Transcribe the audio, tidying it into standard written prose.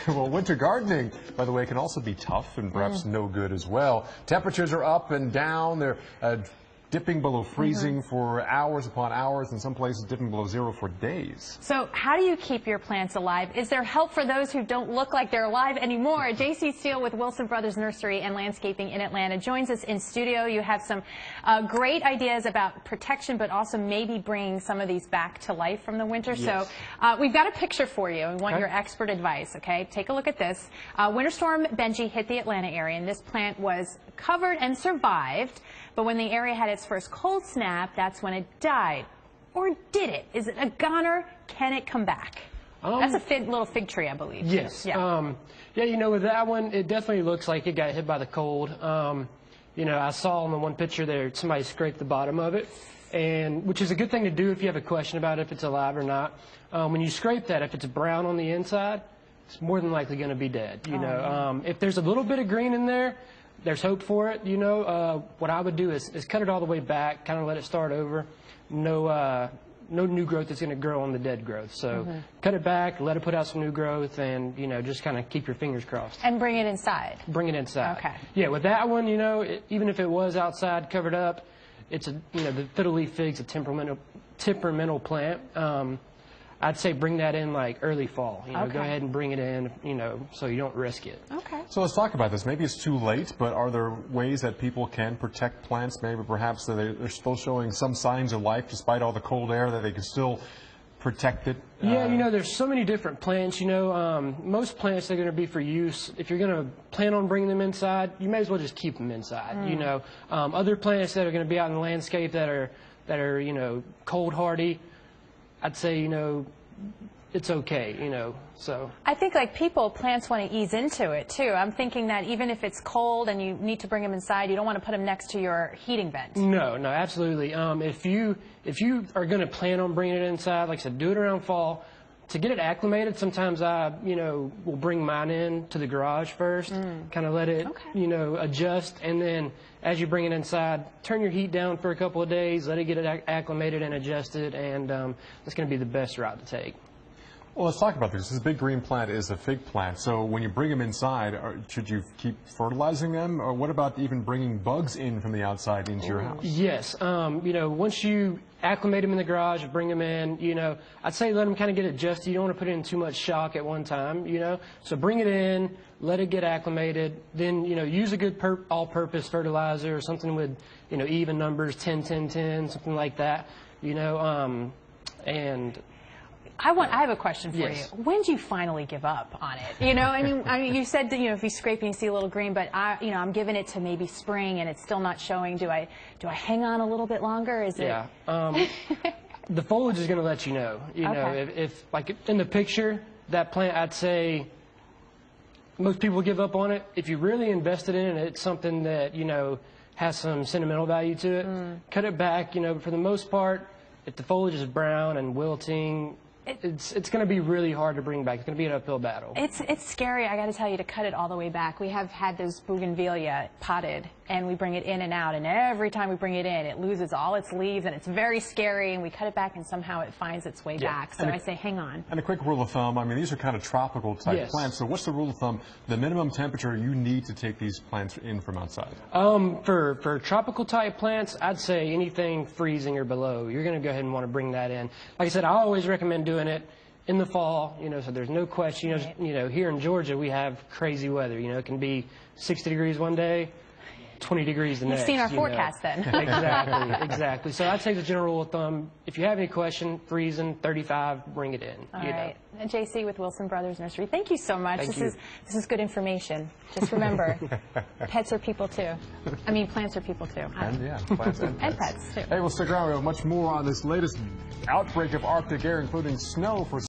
Well, winter gardening, by the way, can also be tough and perhaps no good as well. Temperatures are up and down. They're dipping below freezing for hours upon hours, in some places dipping below zero for days. So how do you keep your plants alive? Is there help for those who don't look like they're alive anymore? J.C. Steele with Wilson Brothers Nursery and Landscaping in Atlanta joins us in studio. You have some great ideas about protection, but also maybe bringing some of these back to life from the winter. Yes. So we've got a picture for you and want your expert advice, okay? Take a look at this. Winter Storm Benji hit the Atlanta area, and this plant was covered and survived, but when the area had its first cold snap, that's when it died. Or did it? Is it a goner? Can it come back? That's a little fig tree, I believe. Yes. Yeah. Yeah, you know, with that one, it definitely looks like it got hit by the cold. You know, I saw on the one picture there, somebody scraped the bottom of it, and which is a good thing to do if you have a question about if it's alive or not. When you scrape that, if it's brown on the inside, it's more than likely going to be dead. You know, if there's a little bit of green in there, there's hope for it. You know, what I would do is cut it all the way back, kind of let it start over. No new growth is going to grow on the dead growth. So cut it back, let it put out some new growth, and, you know, just kind of keep your fingers crossed. And bring it inside. Bring it inside. Okay. Yeah, with that one, you know, even if it was outside covered up, it's a, you know, the fiddle leaf fig's a temperamental plant. I'd say bring that in like early fall. You know, go ahead and bring it in, you know, so you don't risk it. Okay. So let's talk about this. Maybe it's too late, but are there ways that people can protect plants? Maybe perhaps they're still showing some signs of life despite all the cold air, that they can still protect it? Yeah, you know, there's so many different plants. You know, most plants are going to be for use. If you're going to plan on bringing them inside, you may as well just keep them inside. You know, other plants that are going to be out in the landscape that are you know, cold hardy, I'd say, you know, it's okay, you know, so. I think like people, plants want to ease into it too. I'm thinking that even if it's cold and you need to bring them inside, you don't want to put them next to your heating vent. No, absolutely. If you are going to plan on bringing it inside, like I said, do it around fall. To get it acclimated, sometimes I, you know, will bring mine in to the garage first, kind of let it, you know, adjust, and then as you bring it inside, turn your heat down for a couple of days, let it get it acclimated and adjusted, and that's going to be the best route to take. Well, let's talk about this. This big green plant is a fig plant. So when you bring them inside, should you keep fertilizing them? Or what about even bringing bugs in from the outside into your house? Yes. You know, once you acclimate them in the garage, bring them in, you know, I'd say let them kind of get adjusted. You don't want to put it in too much shock at one time, you know. So bring it in, let it get acclimated. Then, you know, use a good all-purpose fertilizer or something with, you know, even numbers, 10, 10, 10, something like that, you know, and... I have a question for you. When do you finally give up on it? You know, I mean, you said that, you know, if you scrape and you see a little green, but you know, I'm giving it to maybe spring and it's still not showing. Do I hang on a little bit longer? Is it? The foliage is going to let you know. You know, if like in the picture, that plant, I'd say most people give up on it. If you really invested in it, it's something that, you know, has some sentimental value to it. Cut it back. You know, for the most part, if the foliage is brown and wilting, it's going to be really hard to bring back. It's going to be an uphill battle. It's scary, I got to tell you, to cut it all the way back. We have had those bougainvillea potted, and we bring it in and out, and every time we bring it in, it loses all its leaves, and it's very scary, and we cut it back, and somehow it finds its way back. So I say, hang on. And a quick rule of thumb, I mean, these are kind of tropical type plants, so what's the rule of thumb, the minimum temperature you need to take these plants in from outside? For tropical type plants, I'd say anything freezing or below, you're going to go ahead and want to bring that in. Like I said, I always recommend doing it in the fall, you know, so there's no question. You know, here in Georgia we have crazy weather. You know, it can be 60 degrees one day, 20 degrees the next. You've seen our forecast then. Exactly. So I'd say the general rule of thumb, if you have any question, freezing, 35, bring it in. All right. And JC with Wilson Brothers Nursery, thank you so much. This is good information. Just remember, pets are people too. I mean, plants are people too. And plants and pets. And pets too. Hey, we'll stick around. We have much more on this latest outbreak of Arctic air, including snow for